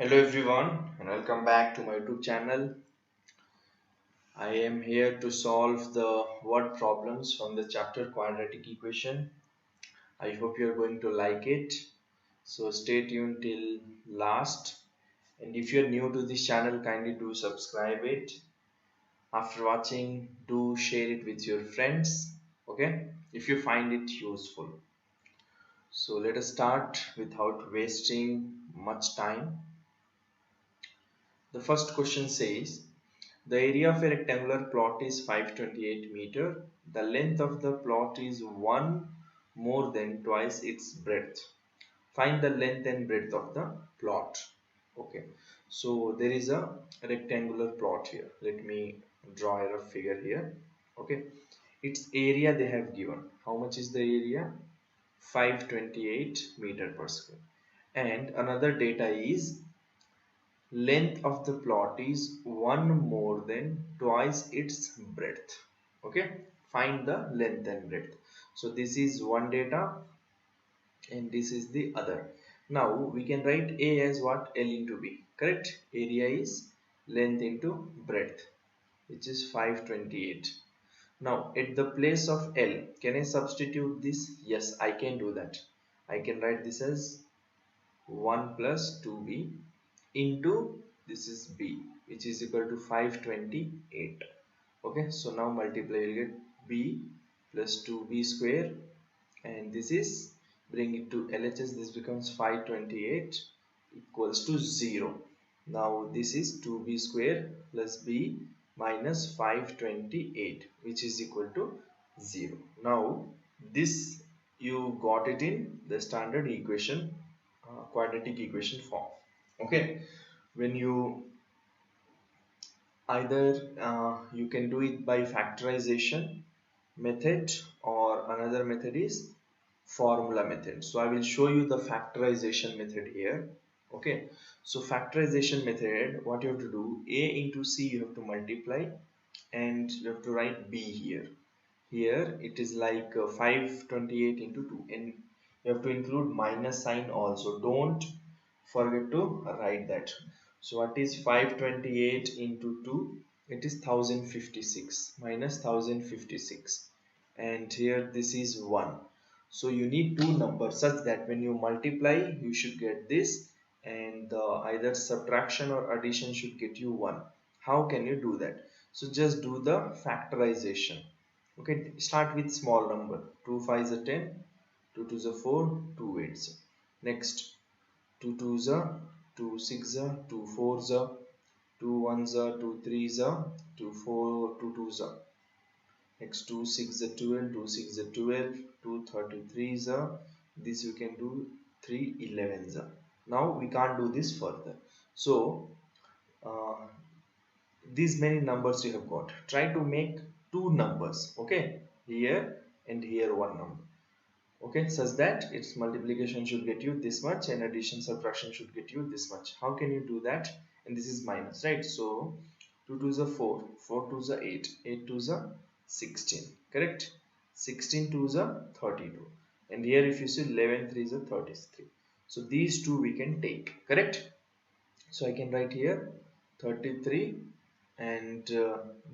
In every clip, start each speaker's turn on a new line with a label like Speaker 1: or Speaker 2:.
Speaker 1: Hello everyone and welcome back to my YouTube channel. I am here to solve the word problems from the chapter quadratic equation. I hope you are going to like it. So stay tuned till last. And if you are new to this channel, kindly do subscribe it. After watching, do share it with your friends. Okay, if you find it useful. So let us start without wasting much time. The first question says, the area of a rectangular plot is 528 meter. The length of the plot is 1 more than twice its breadth. Find the length and breadth of the plot. Okay, so there is a rectangular plot here. Let me draw a rough figure here. Okay, its area they have given. How much is the area? 528 meter per square. And another data is length of the plot is 1 more than twice its breadth. Okay, find the length and breadth. So this is one data and this is the other. Now we can write A as what? L into B. Correct? Area is length into breadth, which is 528. Now at the place of L, can I substitute this? Yes, I can do that. I can write this as 1 plus 2b into this is b, which is equal to 528. Okay, so now multiply, you get b plus 2b square, and this is, bring it to LHS, this becomes 528 equals to 0. Now this is 2b square plus b minus 528, which is equal to 0. Now this you got it in the standard equation, quadratic equation form. Okay, when you either you can do it by factorization method, or another method is formula method. So I will show you the factorization method here. Okay, so factorization method, what you have to do, a into c you have to multiply, and you have to write b here. Here it is like 528 into 2, and you have to include minus sign also. Don't forget to write that. So what is 528 into 2? It is 1056 minus 1056, and here this is 1. So you need two numbers such that when you multiply you should get this, and either subtraction or addition should get you 1. How can you do that? So just do the factorization. Okay, start with small number. 2 5s are 10, 2 2s are 4, 2 8s. Next, 2 2s are 2 6s are 2 4s are 2 1s are 2 3s are 2 4 2 2s are. Next, 2 6 are 12, 2 6 are 12, 2 33s are, this you can do 3 11s are. Now we can't do this further. So uh, these many numbers you have got, try to make two numbers. Okay, here and here one number. Okay, such that its multiplication should get you this much and addition subtraction should get you this much. How can you do that? And this is minus, right? So 2 2s are 4, 4 2s are 8, 8 2s are 16, correct? 16 2s are 32, and here if you see 11 3s are 33. So these two we can take, correct? So I can write here 33, and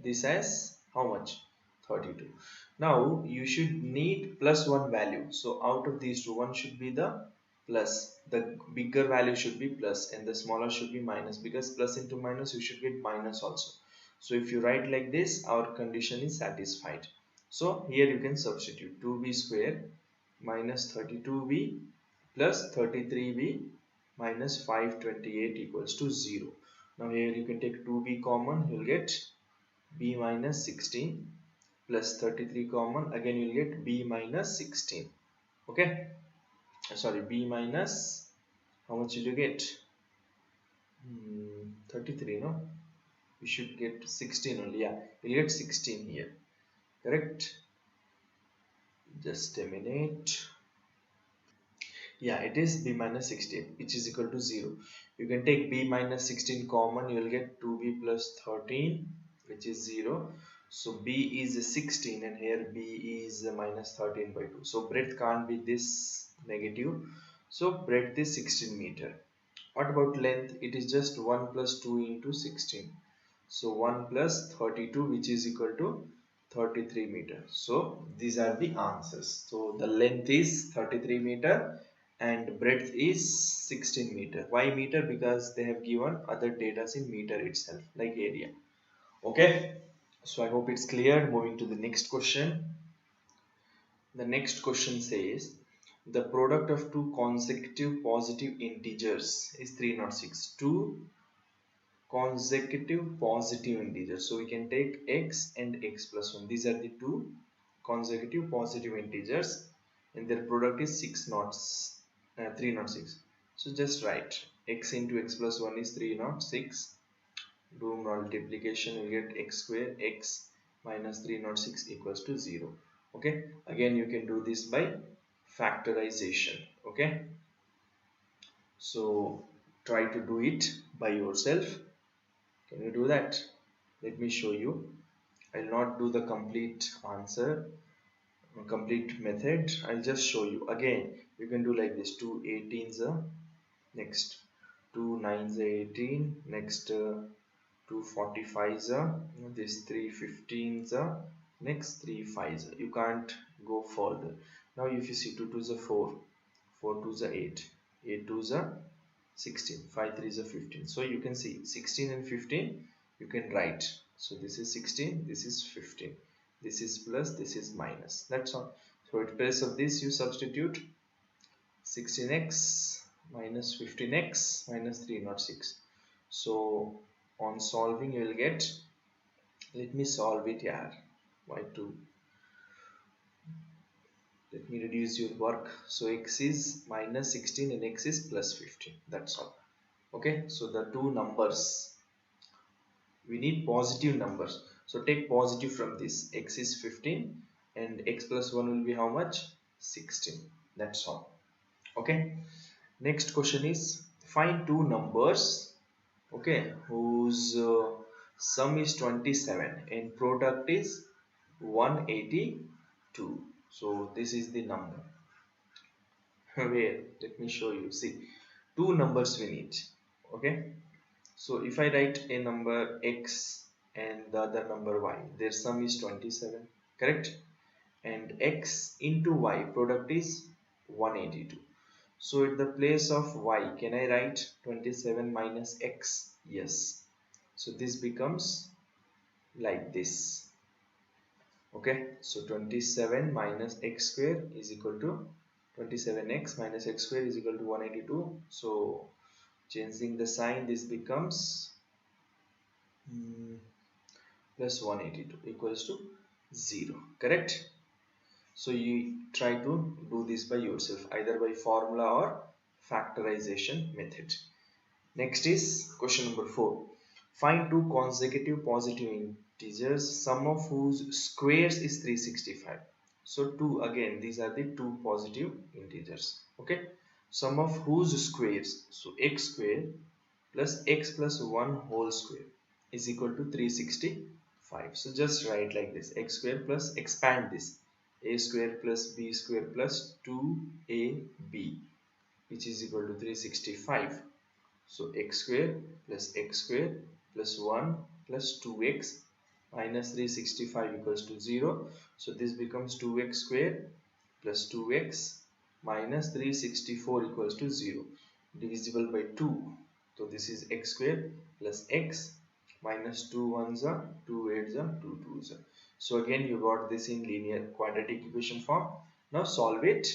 Speaker 1: this as how much? 32. Now you should need plus one value. So out of these two, one should be the plus. The bigger value should be plus and the smaller should be minus, because plus into minus you should get minus also. So if you write like this, our condition is satisfied. So here you can substitute 2b square minus 32b plus 33b minus 528 equals to 0. Now here you can take 2b common, you'll get b minus 16, plus 33 common, again you'll get b minus 16. Okay, sorry, b minus, how much will you get? 33, no? You should get 16 only. Yeah, you'll get 16 here, correct? Just a minute. Yeah, it is b minus 16, which is equal to 0. You can take b minus 16 common, you will get 2b plus 13, which is 0. So b is 16 and here b is minus 13 by 2. So breadth can't be this negative. So breadth is 16 meter. What about length? It is just 1 plus 2 into 16. So 1 plus 32, which is equal to 33 meter. So these are the answers. So the length is 33 meter and breadth is 16 meter. Why meter? Because they have given other data in meter itself, like area. Okay. So I hope it's clear. Moving to the next question. The next question says the product of two consecutive positive integers is 306. Two consecutive positive integers. So we can take x and x plus 1. These are the two consecutive positive integers and their product is 306. So just write x into x plus 1 is 306. Do multiplication, you get x square x minus 306 equals to 0. Okay, again you can do this by factorization. Okay, so try to do it by yourself. Can you do that? Let me show you. I'll not do the complete answer, complete method. I'll just show you. Again, you can do like this: 2 18s, next 2 9s 18, next 2 45s, this 3 15s, next 3 5s. You can't go further. Now if you see 2 2s are 4, 4 2s are 8, 8 2s are 16, 5 3s are 15. So you can see 16 and 15 you can write. So this is 16, this is 15, this is plus, this is minus. That's all. So in place of this you substitute 16x minus 15x minus 306. So on solving you will get, let me solve it here. Why 2? Let me reduce your work. So x is minus 16 and x is plus 15. That's all. Okay, so the two numbers, we need positive numbers. So take positive from this. X is 15 and x plus 1 will be how much? 16. That's all. Okay, next question is find two numbers, okay, whose sum is 27 and product is 182. So this is the number. Where? Let me show you. See, two numbers we need. Okay, so if I write a number x and the other number y, their sum is 27, correct? And x into y, product is 182. So at the place of y, can I write 27 minus x? Yes. So this becomes like this. Okay, so 27 minus x square is equal to 27x minus x square is equal to 182. So changing the sign, this becomes plus 182 equals to 0, correct? So you try to do this by yourself, either by formula or factorization method. Next is question number 4. Find two consecutive positive integers, sum of whose squares is 365. So 2, again these are the two positive integers. Okay, sum of whose squares, so x square plus x plus 1 whole square is equal to 365. So just write like this: x square plus, expand this, a square plus b square plus 2ab, which is equal to 365. So x square plus 1 plus 2x minus 365 equals to 0. So this becomes 2x square plus 2x minus 364 equals to 0, divisible by 2. So this is x square plus x minus 2 ones are 2 eights are 2 twos are. So again you got this in linear quadratic equation form. Now solve it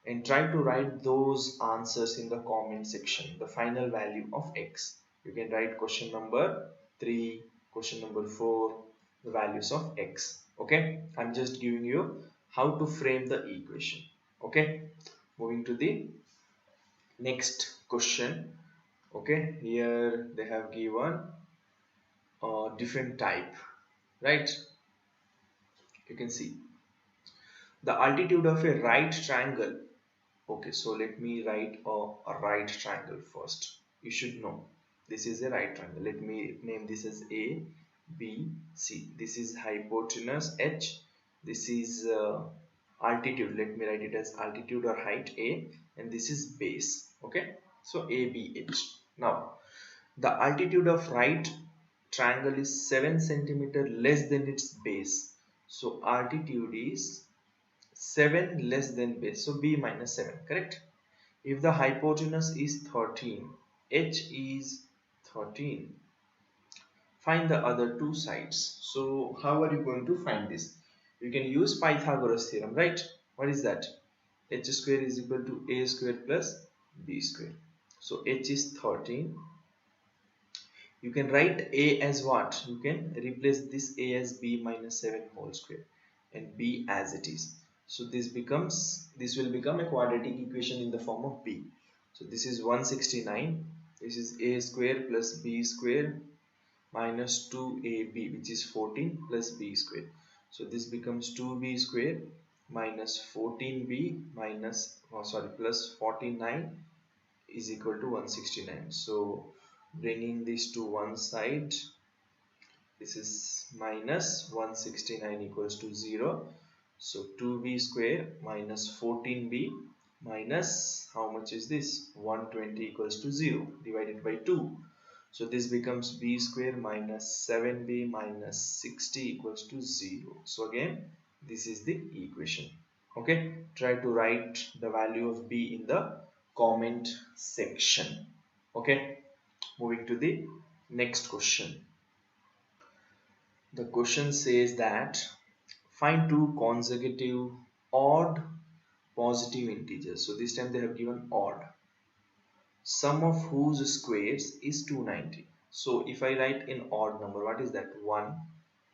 Speaker 1: and try to write those answers in the comment section, the final value of x. You can write question number 3, question number 4, the values of x. Okay, I'm just giving you how to frame the equation. Okay, moving to the next question. Okay, here they have given a different type, right? You can see the altitude of a right triangle. Okay, so let me write a right triangle first. You should know this is a right triangle. Let me name this as A, B, C. This is hypotenuse H. This is altitude. Let me write it as altitude or height A, and this is base. Okay, so A, B, H. Now the altitude of right triangle is 7 centimeter less than its base. So altitude is 7 less than base, so b minus 7, correct? If the hypotenuse is 13, h is 13, find the other two sides. So how are you going to find this? You can use Pythagoras theorem, right? What is that? H square is equal to a square plus b square. So h is 13. You can write a as what? You can replace this a as b minus 7 whole square and b as it is. So this will become a quadratic equation in the form of b. So this is 169. This is a square plus b square minus 2ab, which is 14, plus b square. So this becomes 2b square minus 14b minus plus 49 is equal to 169. So bringing this to one side, this is minus 169 equals to 0. So 2b square minus 14b minus how much is this? 120 equals to 0 divided by 2. So this becomes b square minus 7b minus 60 equals to 0. So again, this is the equation. Okay, try to write the value of b in the comment section. Okay, moving to the next question. The question says that find two consecutive odd positive integers. So this time they have given odd, sum of whose squares is 290. So if I write in odd number, what is that? 1,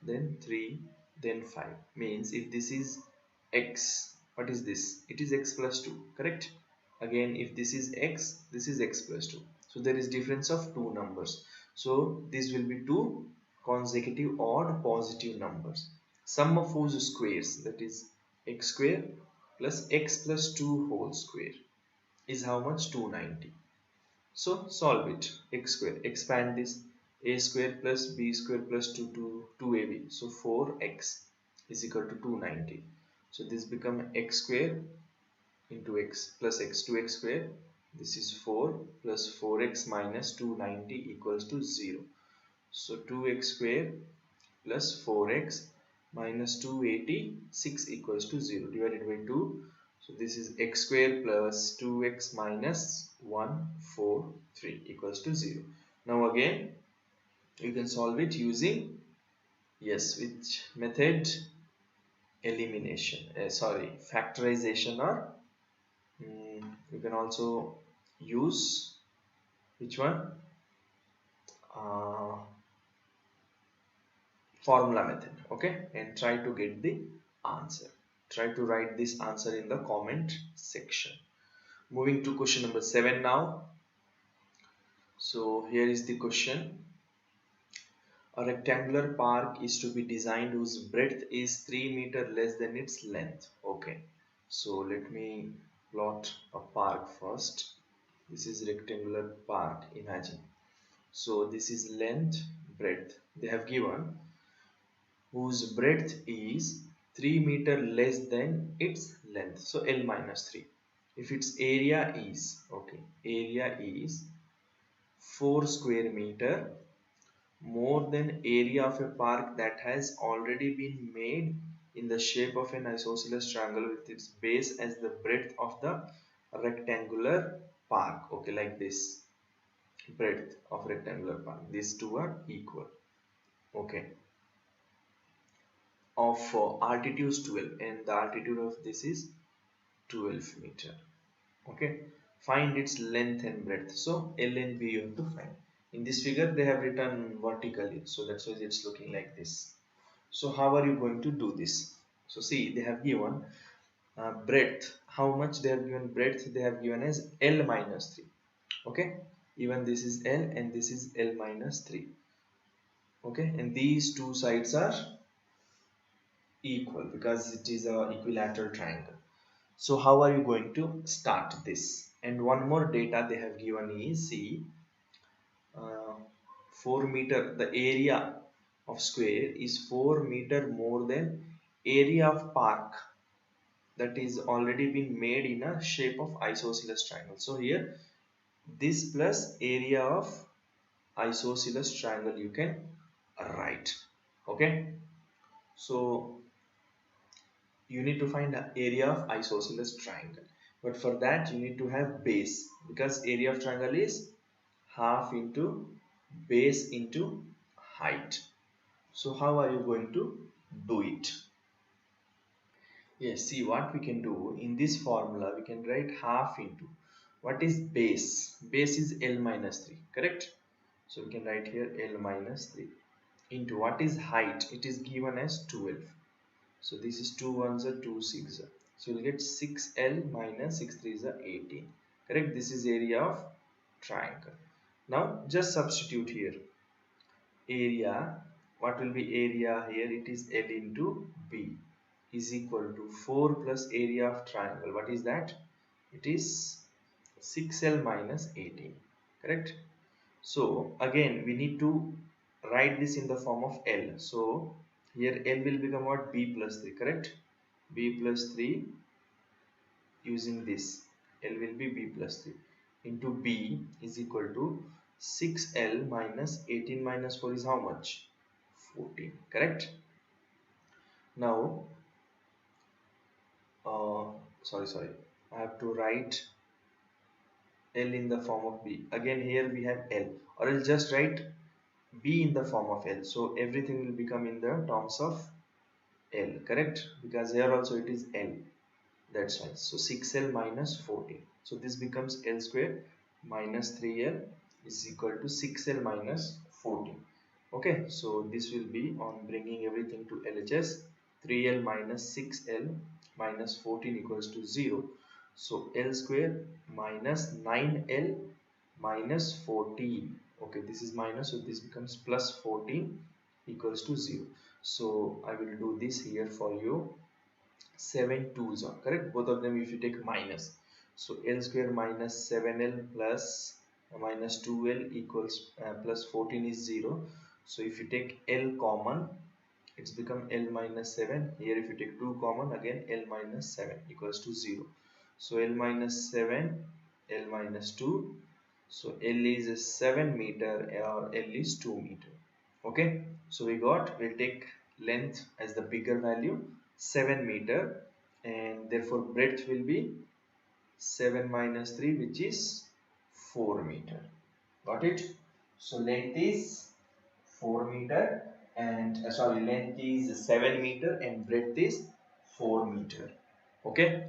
Speaker 1: then 3, then 5. Means if this is x, what is this? It is x plus 2, correct? Again, if this is x plus 2. So there is difference of two numbers. So this will be two consecutive odd positive numbers. Sum of whose squares, that is x square plus x plus 2 whole square, is how much? 290. So solve it. X square, expand this, a square plus b square plus 2 to 2ab. So 4x is equal to 290. So this becomes x square into x plus x, 2x square. This is 4 plus 4x minus 290 equals to 0. So 2x square plus 4x minus 286 equals to 0 divided by 2. So this is x square plus 2x minus 143 equals to 0. Now again you can solve it using, yes, which method? Elimination, factorization, or you can also use which one? Formula method. Okay, and try to get the answer. Try to write this answer in the comment section. Moving to question number 7 now. So here is the question. A rectangular park is to be designed whose breadth is 3 meters less than its length. Okay, so let me plot a park first. This is rectangular park, imagine. So this is length, breadth. They have given whose breadth is 3 meters less than its length. So L minus 3. If its area is, okay, area is 4 square meter more than area of a park that has already been made in the shape of an isosceles triangle with its base as the breadth of the rectangular park. Okay, like this, breadth of rectangular park. These two are equal. Okay, of altitude is 12 and the altitude of this is 12 meter. Okay, find its length and breadth. So L and B you have to find. In this figure they have written vertically, so that's why it's looking like this. So how are you going to do this? So see, they have given breadth. How much they have given breadth? They have given as L minus 3. Okay, even this is L and this is L minus 3. Okay, and these two sides are equal because it is a equilateral triangle. So how are you going to start this? And one more data they have given is, see, 4 meter, the area of square is 4 meter more than area of park that is already been made in a shape of isosceles triangle. So here this plus area of isosceles triangle you can write. Okay, so you need to find the area of isosceles triangle, but for that you need to have base, because area of triangle is half into base into height. So how are you going to do it? Yes, see what we can do in this formula, we can write half into what is base. Base is L minus 3, correct? So we can write here L minus 3 into what is height. It is given as 12. So this is 2 ones are 2 6. So we'll get 6L minus 6 3 is 18. Correct? This is area of triangle. Now just substitute here. Area, what will be area here? It is L into B is equal to 4 plus area of triangle. What is that? It is 6L minus 18. Correct? So again we need to write this in the form of L. So here L will become what? B plus 3, correct? B plus 3 using this. L will be B plus 3 into B is equal to 6L minus 18 minus 4 is how much? 14, correct? Now, sorry, I have to write L in the form of B. Again here we have L, or I'll just write B in the form of L. So everything will become in the terms of L, correct? Because here also it is L. That's why. So 6L minus 14. So this becomes L square minus 3L is equal to 6L minus 14. Okay, so this will be on bringing everything to LHS. 3L minus 6L minus 14 equals to 0. So L square minus 9L minus 14. Okay, this is minus, so this becomes plus 14 equals to 0. So I will do this here for you. 7 2s are correct, both of them if you take minus. So L square minus 7L plus minus 2L equals plus 14 is 0. So if you take L common, it's become L minus 7. Here if you take 2 common, again L minus 7 equals to 0. So L minus 7, L minus 2. So L is 7 meter or L is 2 meter. Okay, so we'll take length as the bigger value, 7 meter, and therefore breadth will be 7 minus 3, which is 4 meter. Got it? So length is 4 meter and length is 7 meter and breadth is 4 meter. Okay,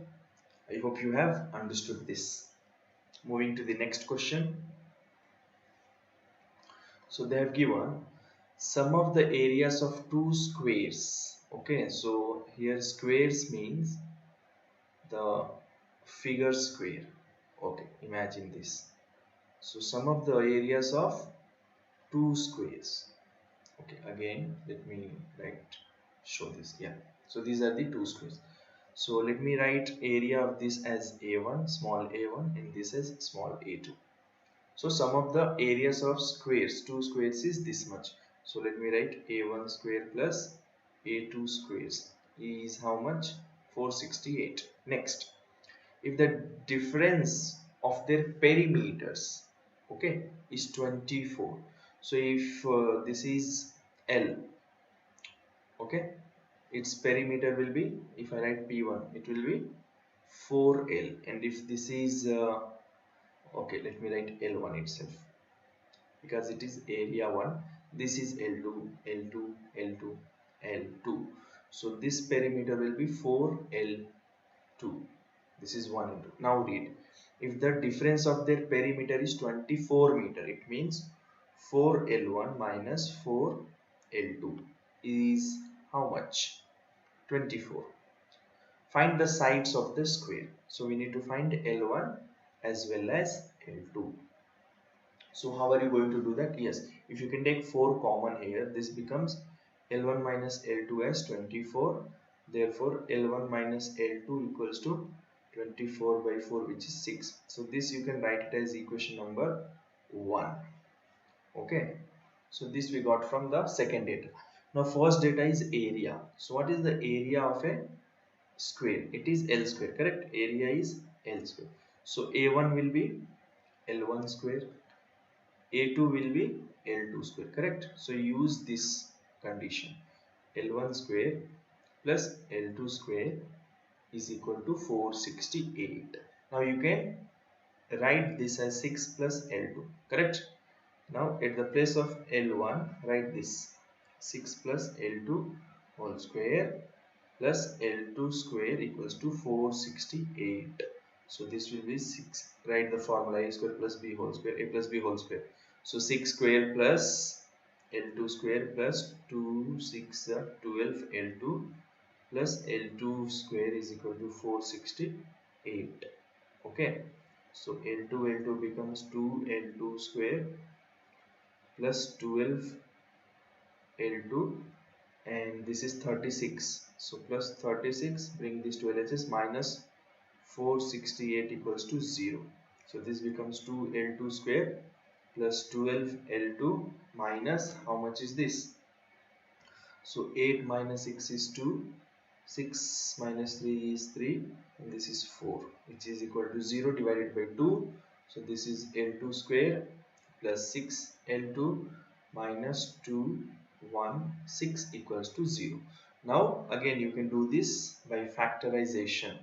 Speaker 1: I hope you have understood this. Moving to the next question. So they have given sum of the areas of two squares. Okay, so here squares means the figure square. Okay, imagine this. So sum of the areas of two squares. Okay, again let me show this. Yeah, so these are the two squares. So let me write area of this as a1, small a1, and this as small a2. So sum of the areas of squares, two squares, is this much. So let me write a1 square plus a2 squares is how much? 468. Next, if the difference of their perimeters, okay, is 24. So if this is L, okay, its perimeter will be, if I write P1, it will be 4L, and if this is okay, let me write L1 itself, because it is area 1. This is L2, L2, L2, L2. So this perimeter will be 4L2. This is 1 into. Now read. If the difference of their perimeter is 24 meter, it means 4L1 minus 4L2 is how much? 24. Find the sides of the square. So we need to find L1 as well as L2. So how are you going to do that? Yes, if you can take 4 common here, this becomes L1 minus L2 as 24. Therefore, L1 minus L2 equals to 24 by 4, which is 6. So this you can write it as equation number 1. Okay. So this we got from the second data. Now first data is area. So what is the area of a square? It is L square, correct? Area is L square. So A1 will be L1 square, A2 will be L2 square, correct? So use this condition. L1 square plus L2 square is equal to 468. Now you can write this as 6 plus L2, correct? Now at the place of L1 write this 6 plus L2 whole square plus L2 square equals to 468. So this will be 6. Write the formula a square plus b whole square, a plus b whole square. So 6 square plus L2 square plus 2 6 12 L2 plus L2 square is equal to 468. Okay, so L2 becomes 2 L2 square plus 12 L2, and this is 36. So plus 36, bring this to LHS, minus 468 equals to 0. So this becomes 2 L2 square plus 12 L2 minus, how much is this? So 8 minus 6 is 2, 6 minus 3 is 3, and this is 4, which is equal to 0 divided by 2. So this is L2 square plus 6 L2 minus 2 1 6 equals to 0. Now again you can do this by factorization.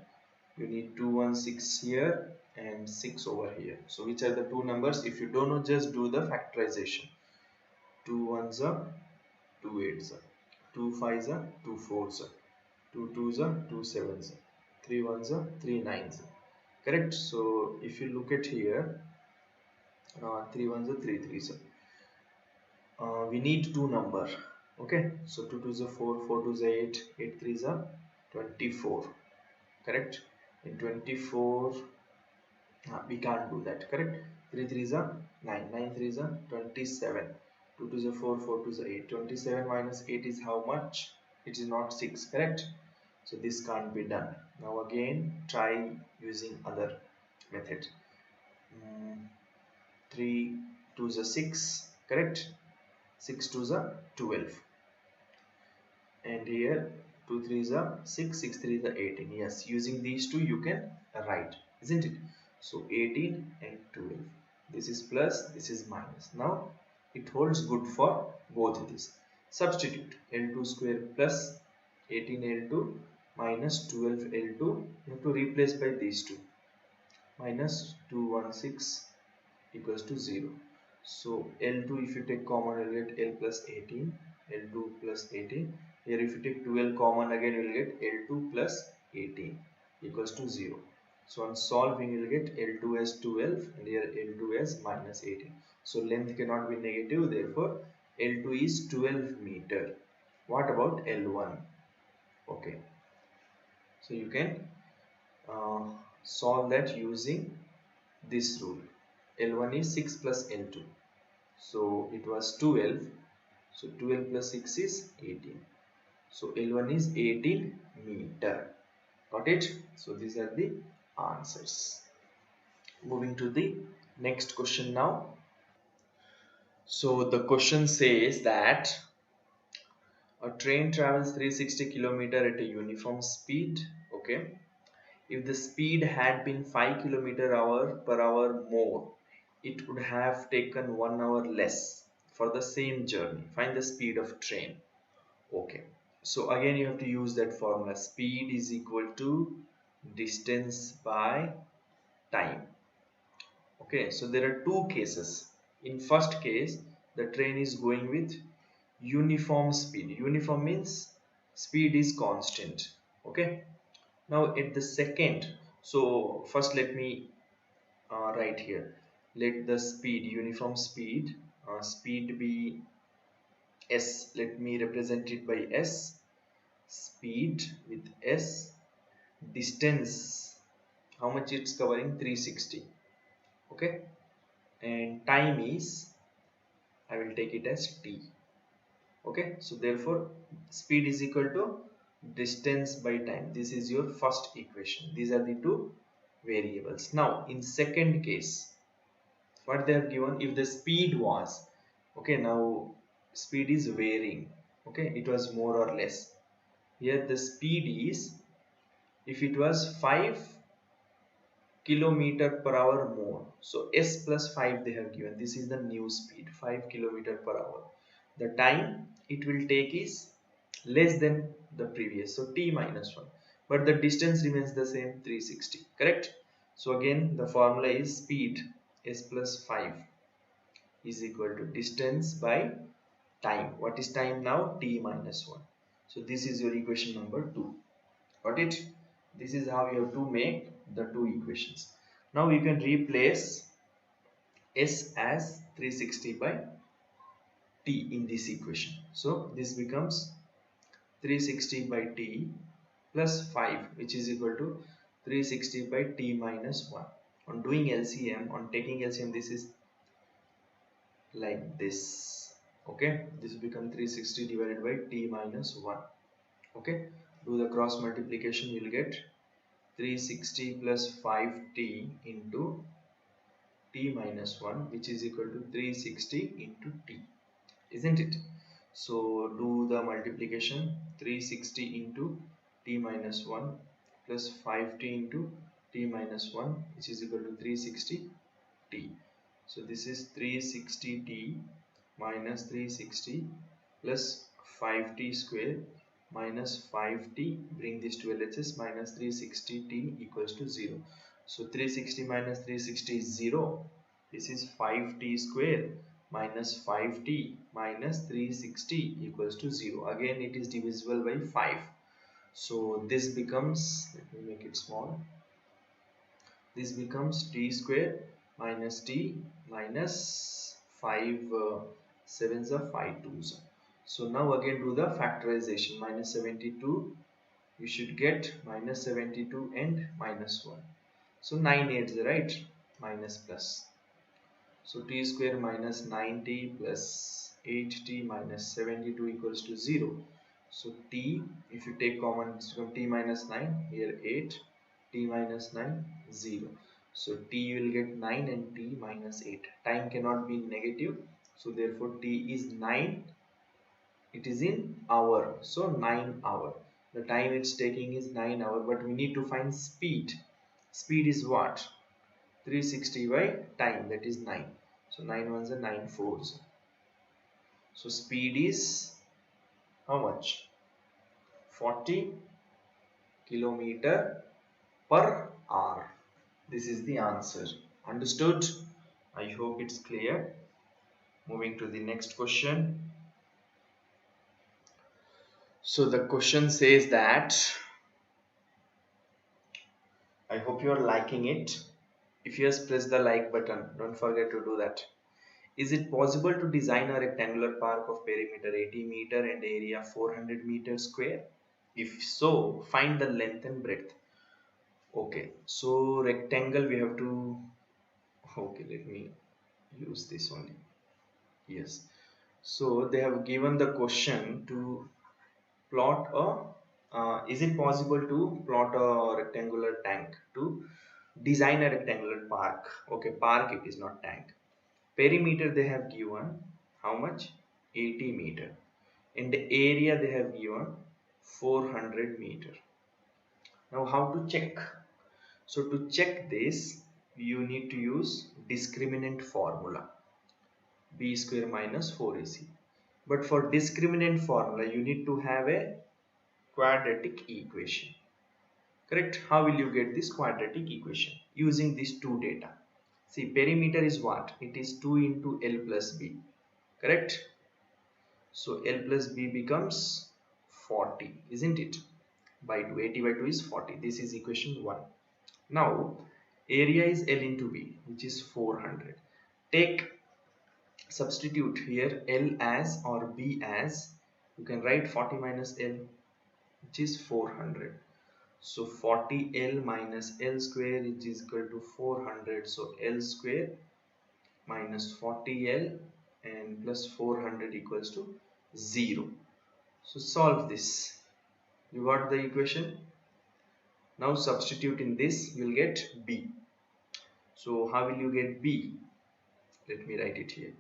Speaker 1: You need 216 here and 6 over here. So which are the two numbers? If you don't know, just do the factorization. 2 ones are 2 eights are 2 fives are 2 fours are 2 twos are 2 sevens are 3 ones are 3 nines are. Correct? So if you look at here, 3 ones are 3 threes are. We need two number. Okay, so 2 twos are 4, 4 twos are 8, 8 threes are 24. Correct? In 24 we can't do that, correct? 3 threes are 9, 9 threes are 27, 2 twos are 4, 4 twos are 8. 27 minus 8 is how much? It is not 6, correct? So this can't be done. Now again try using other method. 3 twos are 6, correct? 6 twos are 12, and here 2 threes are 6, 6 threes are 18. Yes, using these two you can write, isn't it? So 18 and 12, this is plus, this is minus. Now it holds good for both of these. Substitute L2 square plus 18 L2 minus 12 L2, you have to replace by these two, minus 216 equals to 0. So L2, if you take common, you will get L plus 18, L2 plus 18. Here if you take 12 common, again you will get L2 plus 18 equals to 0. So on solving you will get L2 as 12 and here L2 as minus 18. So length cannot be negative, therefore L2 is 12 meter. What about L1? Okay, so you can solve that using this rule. L1 is 6 plus L2. So it was 12. So 12 plus 6 is 18. So L1 is 18 meter. Got it? So these are the answers. Moving to the next question now. So the question says that a train travels 360 km at a uniform speed. Okay. If the speed had been 5 km per hour more, it would have taken 1 hour less for the same journey. Find the speed of train. Okay, so again you have to use that formula. Speed is equal to distance by time. Okay, so there are two cases. In first case, the train is going with uniform speed. Uniform means speed is constant. Okay, now at the second, so first let me write here. Let the speed, uniform speed, speed be S. Let me represent it by S. Speed with S. Distance, how much it's covering? 360. Okay, and time is, I will take it as T. Okay, so therefore speed is equal to distance by time. This is your first equation. These are the two variables. Now in second case, what they have given, if the speed was, okay, now speed is varying. Okay, it was more or less. Here the speed is, if it was 5 kilometer per hour more. So s plus 5 they have given. This is the new speed, 5 kilometer per hour. The time it will take is less than the previous, so t minus 1. But the distance remains the same, 360. Correct? So again the formula is speed s plus 5 is equal to distance by time. What is time now? T minus 1. So this is your equation number 2. Got it? This is how you have to make the two equations. Now you can replace s as 360 by t in this equation. So this becomes 360 by t plus 5, which is equal to 360 by t minus 1. On doing LCM, on taking LCM, this is like this. Okay, this will become 360 divided by t minus 1. Okay, do the cross multiplication, you will get 360 plus 5t into t minus 1, which is equal to 360 into t, isn't it? So do the multiplication, 360 into t minus 1 plus 5t into t minus 1, which is equal to 360t. So this is 360t minus 360 plus 5t square minus 5t, bring this to LHS, minus 360t equals to 0. So 360 minus 360 is 0. This is 5t square minus 5t minus 360 equals to 0. Again it is divisible by 5. So this becomes, let me make it small, this becomes t square minus t minus 5 sevens are 5 twos. So now again do the factorization, minus 72, you should get minus 72 and minus 1. So 9 eights, right, minus plus. So t square minus 9t plus 8t minus 72 equals to 0. So t, if you take common, it's from t minus 9, here 8, t minus 9, 0. So t will get 9 and t minus 8. Time cannot be negative, so therefore t is 9. It is in hour, so 9 hour. The time it's taking is 9 hour, but we need to find speed. Speed is what? 360 by time, that is 9. So 9 ones are 9 fours. So speed is how much? 40 kilometer per hour. This is the answer. Understood? I hope it's clear. Moving to the next question. So the question says that, I hope you are liking it. If yes, press the like button. Don't forget to do that. Is it possible to design a rectangular park of perimeter 80 meter and area 400 meter square? If so, find the length and breadth. Okay, so rectangle we have to, okay, let me use this only. Yes, so they have given the question to plot a, is it possible to plot a rectangular tank, to design a rectangular park? Okay, park it is, not tank. Perimeter they have given how much? 80 meter. In the area they have given 400 meter. Now how to check? So to check this, you need to use discriminant formula, b square minus 4ac. But for discriminant formula, you need to have a quadratic equation. Correct? How will you get this quadratic equation? Using these two data. See, perimeter is what? It is 2 into L plus B. Correct? So L plus B becomes 40, isn't it? By 2, 80 by 2 is 40. This is equation 1. Now, area is L into B, which is 400. Substitute here L as or B as, you can write 40 minus L, which is 400. So 40L minus L square is equal to 400. So L square minus 40L and plus 400 equals to 0. So solve this. You got the equation. Now substitute in this, you will get B. So how will you get B? Let me write it here.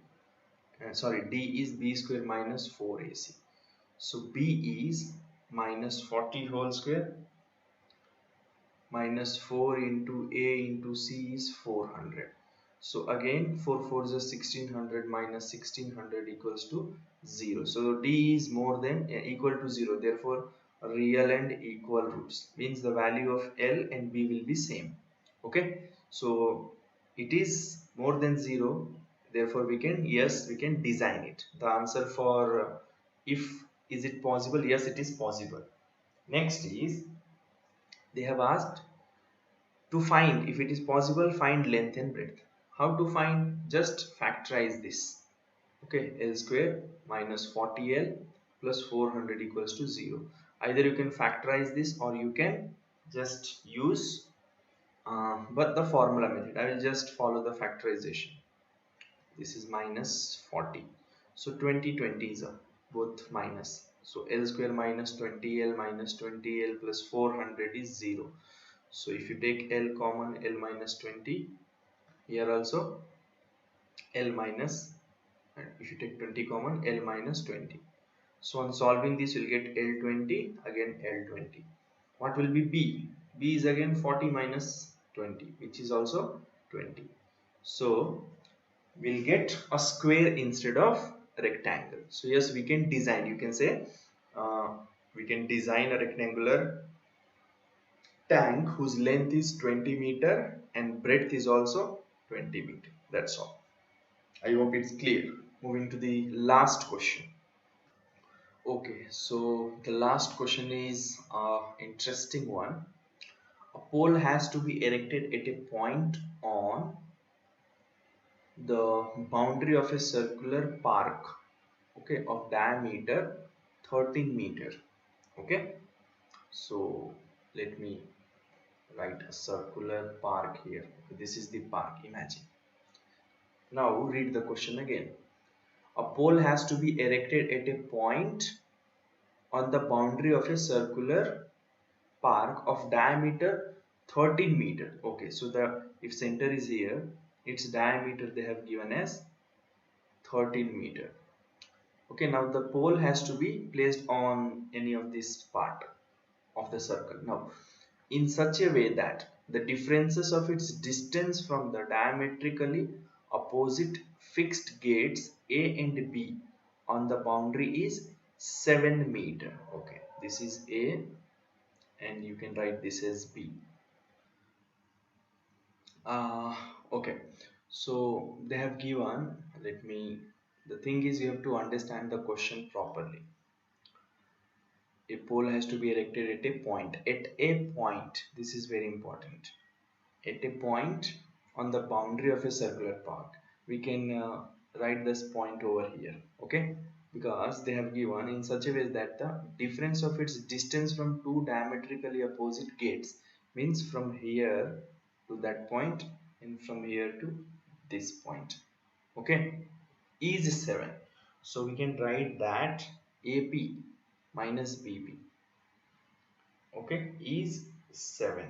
Speaker 1: Sorry, D is B square minus 4AC. So B is minus 40 whole square minus 4 into A into C is 400. So again 4 4 is 1600 minus 1600 equals to 0. So D is more than equal to 0. Therefore real and equal roots means the value of L and B will be same. Okay. So it is more than 0. Therefore we can, yes, we can design it. The answer for if is it possible? Yes, it is possible. Next is they have asked to find, if it is possible, find length and breadth. How to find? Just factorize this. Okay, L square minus 40L plus 400 equals to 0. Either you can factorize this or you can just use but the formula method. I will just follow the factorization. This is minus 40. So 20 20 is both minus. So L square minus 20L minus 20L plus 400 is 0. So if you take L common, L minus 20, here also L minus, and if you take 20 common, L minus 20. So on solving this, you'll get L20, again L20. What will be B? B is again 40 minus 20, which is also 20. So we'll get a square instead of rectangle. So yes, we can design, you can say, we can design a rectangular tank whose length is 20 meter and breadth is also 20 meter. That's all. I hope it's clear. Moving to the last question. Okay, so the last question is interesting one. A pole has to be erected at a point on the boundary of a circular park, okay, of diameter 13 meter. Okay, so let me write a circular park here. This is the park, imagine. Now read the question again. A pole has to be erected at a point on the boundary of a circular park of diameter 13 meter. Okay, so the if center is here, its diameter they have given as 13 meter. Okay, now the pole has to be placed on any of this part of the circle. Now, in such a way that the differences of its distance from the diametrically opposite fixed gates A and B on the boundary is 7 meter. Okay, this is A and you can write this as B. Uh, okay, so they have given, let me, the thing is you have to understand the question properly. A pole has to be erected at a point. At a point, this is very important. At a point on the boundary of a circular park. We can write this point over here, okay? Because they have given in such a way that the difference of its distance from two diametrically opposite gates means from here to that point and from here to this point, okay, is 7. So we can write that AP minus BP, okay, is 7.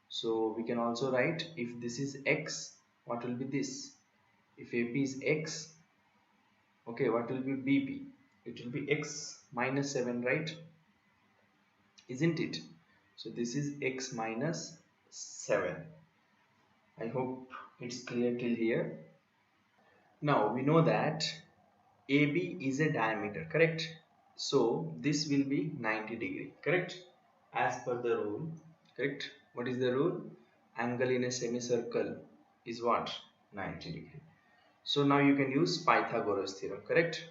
Speaker 1: So we can also write if this is x, what will be this? If AP is x, okay, what will be BP? It will be x minus 7, right? Isn't it? So this is x minus 7. I hope it's clear till here. Now we know that AB is a diameter, correct? So this will be 90 degree, correct? As per the rule, correct? What is the rule? Angle in a semicircle is what? 90 degree. So now you can use Pythagoras theorem, correct?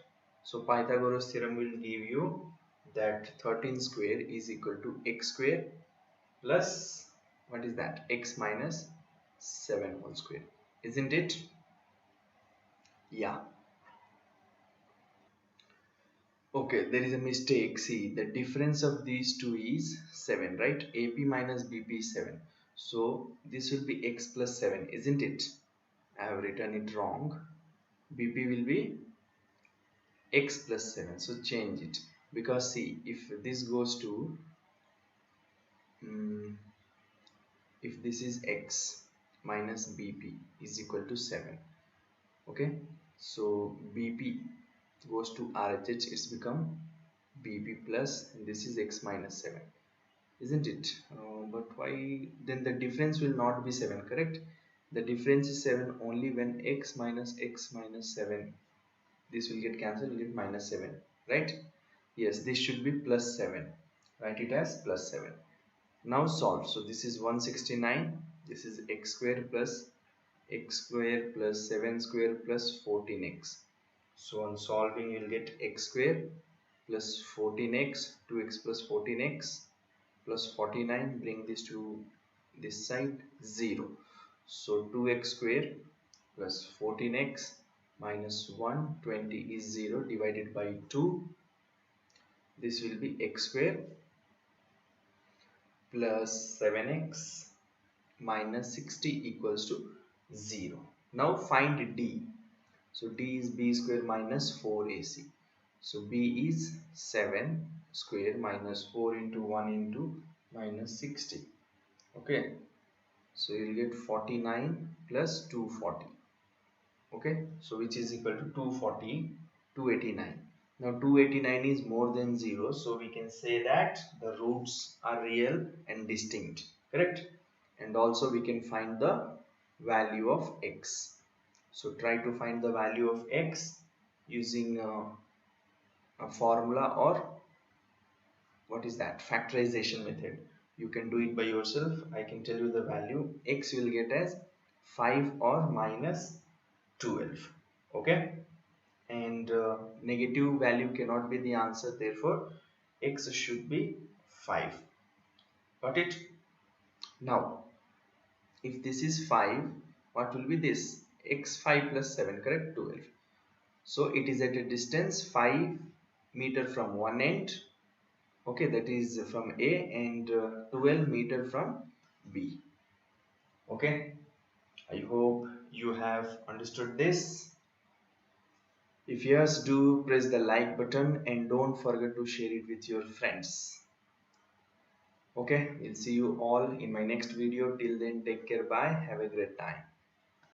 Speaker 1: So Pythagoras theorem will give you that 13 square is equal to x square plus, what is that? X minus 7 whole square. Isn't it? Yeah. Okay, there is a mistake. See, the difference of these two is 7, right? AP minus BP is 7. So this will be x plus 7, isn't it? I have written it wrong. BP will be x plus 7. So change it. Because see, if this goes to, if this is x minus BP is equal to 7. Okay. So BP goes to RHH, it's become BP plus, and this is x minus 7. isn't it? But why then the difference will not be 7, correct? The difference is 7 only when x minus 7, this will get cancelled, will get minus 7, right? Yes, this should be plus 7. Write it as plus 7. Now solve. So this is 169, this is x square plus 7 square plus 14x. So on solving you will get x square plus 14x, 2x plus 14x plus 49, bring this to this side, 0. So 2x square plus 14x minus 120 is 0, divided by 2. This will be x square plus 7x minus 60 equals to 0. Now find d. So d is b square minus 4ac. So b is 7 square minus 4 into 1 into minus 60. Okay. So you will get 49 plus 240. Okay. So which is equal to 240, 289. Now 289 is more than 0. So we can say that the roots are real and distinct. Correct. And also we can find the value of x. So try to find the value of x using a formula, or what is that, factorization method. You can do it by yourself. I can tell you the value. X will get as 5 or minus 12. Okay, and negative value cannot be the answer, therefore x should be 5. Got it? Now if this is 5, what will be this? X 5 plus 7, correct? 12. So it is at a distance 5 meter from one end, okay, that is from A, and 12 meter from B. Okay, I hope you have understood this. If yes, do press the like button and don't forget to share it with your friends. Okay, we'll see you all in my next video. Till then, take care, bye, have a great time.